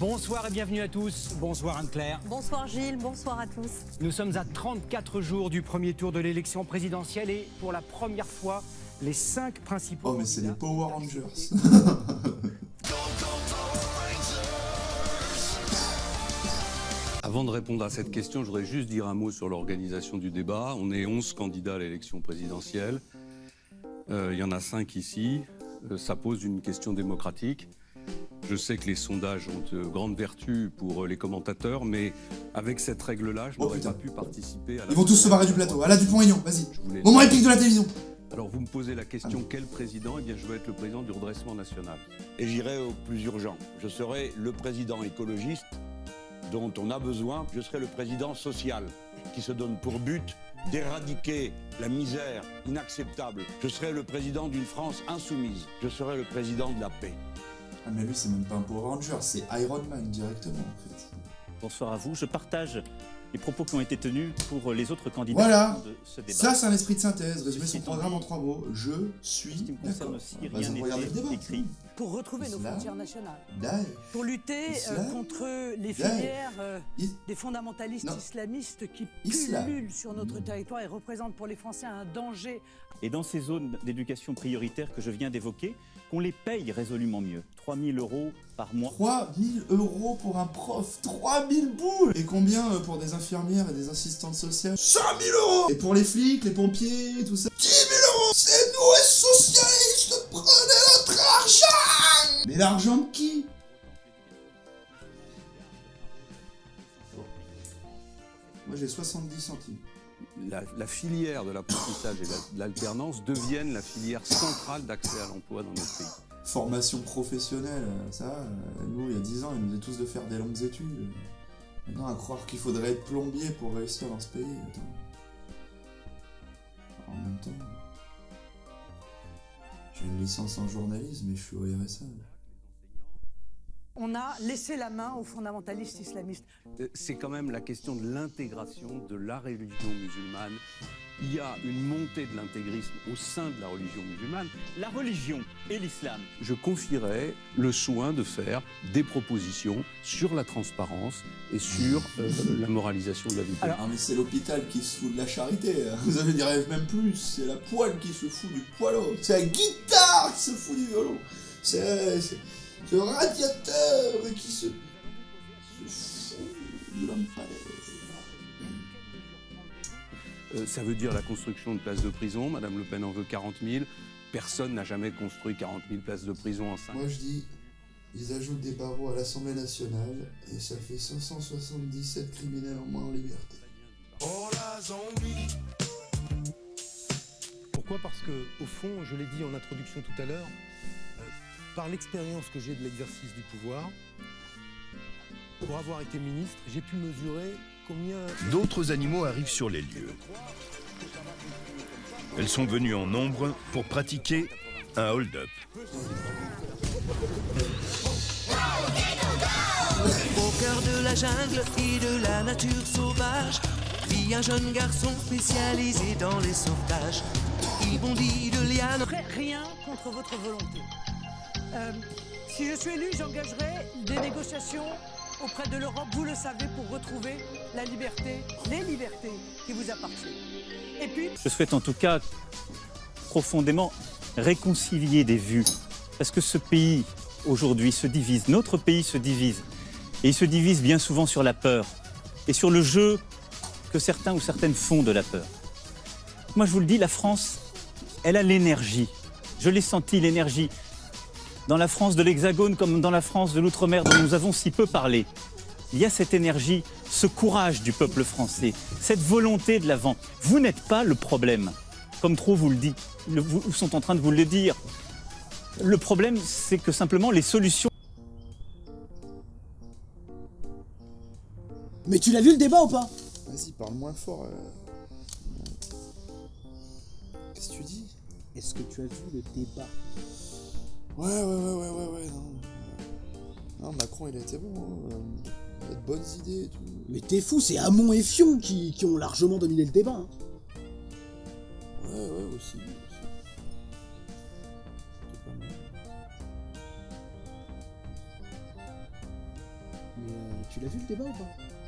Bonsoir et bienvenue à tous. Bonsoir Anne-Claire. Bonsoir Gilles, bonsoir à tous. Nous sommes à 34 jours du premier tour de l'élection présidentielle et pour la première fois, les 5 principaux... Oh mais c'est les Power Rangers. Avant de répondre à cette question, je voudrais juste dire un mot sur l'organisation du débat. On est 11 candidats à l'élection présidentielle. Il y en a 5 ici. Ça pose une question démocratique. Je sais que les sondages ont de grandes vertus pour les commentateurs, mais avec cette règle-là, je n'aurais pas pu participer à la... Ils vont tous se barrer du plateau. À la Dupont-Aignan, vas-y. voulais- Moment épique de la télévision. Alors vous me posez la question, quel président? Eh bien, je veux être le président du redressement national. Et j'irai au plus urgent. Je serai le président écologiste dont on a besoin. Je serai le président social qui se donne pour but d'éradiquer la misère inacceptable. Je serai le président d'une France insoumise. Je serai le président de la paix. Ah mais lui c'est même pas un Power Ranger, c'est Iron Man directement en fait. Bonsoir à vous. Je partage les propos qui ont été tenus pour les autres candidats Voilà. de ce débat. Ça c'est un esprit de synthèse, résumer Ceci son étant programme dit, en 3 mots. Je suis ce qui me concerne d'accord. aussi, Vas-y, rien on va regarder le n'était débat. écrit. Pour retrouver nos Islam. frontières nationales, Daesh. pour lutter Islam. contre les Daesh. filières Is- des fondamentalistes Non. islamistes qui Islam. pullulent sur notre territoire et représentent pour les Français un danger. Et dans ces zones d'éducation prioritaire que je viens d'évoquer, qu'on les paye résolument mieux. 3 000 € par mois. 3 000 € pour un prof, 3 000 boules. Et combien pour des infirmières et des assistantes sociales? 5 000 €. Et pour les flics, les pompiers, tout ça, 10 000 €. C'est nous les socialistes, prenez notre argent. Mais l'argent de qui? Moi j'ai 70 centimes. La filière de l'apprentissage et de l'alternance deviennent la filière centrale d'accès à l'emploi dans notre pays. Formation professionnelle, ça, nous il y a 10 ans ils nous disaient tous de faire des longues études. Maintenant à croire qu'il faudrait être plombier pour réussir dans ce pays, attends. En même temps, j'ai une licence en journalisme et je suis au RSA. On a laissé la main aux fondamentalistes islamistes. C'est quand même la question de l'intégration de la religion musulmane. Il y a une montée de l'intégrisme au sein de la religion musulmane. La religion et l'islam. Je confierai le soin de faire des propositions sur la transparence et sur la moralisation de la vie publique. Ah mais c'est l'hôpital qui se fout de la charité, vous avez des rêves même plus, c'est la poêle qui se fout du poêlot, c'est la guitare qui se fout du violon, c'est le radiateur qui se fout du lampadaire. Ça veut dire la construction de places de prison. Madame Le Pen en veut 40 000. Personne n'a jamais construit 40 000 places de prison en 5 ans. Moi je dis, ils ajoutent des barreaux à l'Assemblée nationale et ça fait 577 criminels en moins en liberté. Pourquoi? Parce que, au fond, je l'ai dit en introduction tout à l'heure, par l'expérience que j'ai de l'exercice du pouvoir, pour avoir été ministre, j'ai pu mesurer combien... D'autres animaux arrivent sur les lieux. Elles sont venues en nombre pour pratiquer un hold-up. Au cœur de la jungle et de la nature sauvage vit un jeune garçon spécialisé dans les sauvetages. Il bondit de liane. Je ferai rien contre votre volonté. Si je suis élu, j'engagerai des négociations auprès de l'Europe, vous le savez, pour retrouver la liberté, les libertés qui vous appartiennent. Et puis... Je souhaite en tout cas profondément réconcilier des vues. Parce que ce pays, aujourd'hui, se divise. Notre pays se divise. Et il se divise bien souvent sur la peur. Et sur le jeu que certains ou certaines font de la peur. Moi, je vous le dis, la France, elle a l'énergie. Je l'ai senti, l'énergie. Dans la France de l'Hexagone comme dans la France de l'Outre-mer dont nous avons si peu parlé, il y a cette énergie, ce courage du peuple français, cette volonté de l'avant. Vous n'êtes pas le problème, comme trop vous le dit, vous sont en train de vous le dire. Le problème, c'est que simplement les solutions... Mais tu l'as vu le débat ou pas? Vas-y, parle moins fort. Qu'est-ce que tu dis? Est-ce que tu as vu le débat? Ouais, non. Non, Macron il a été bon, hein. Il a de bonnes idées et tout. Mais t'es fou, c'est Hamon et Fion qui ont largement dominé le débat. Hein. Ouais, aussi. C'était pas mal. tu l'as vu le débat ou pas?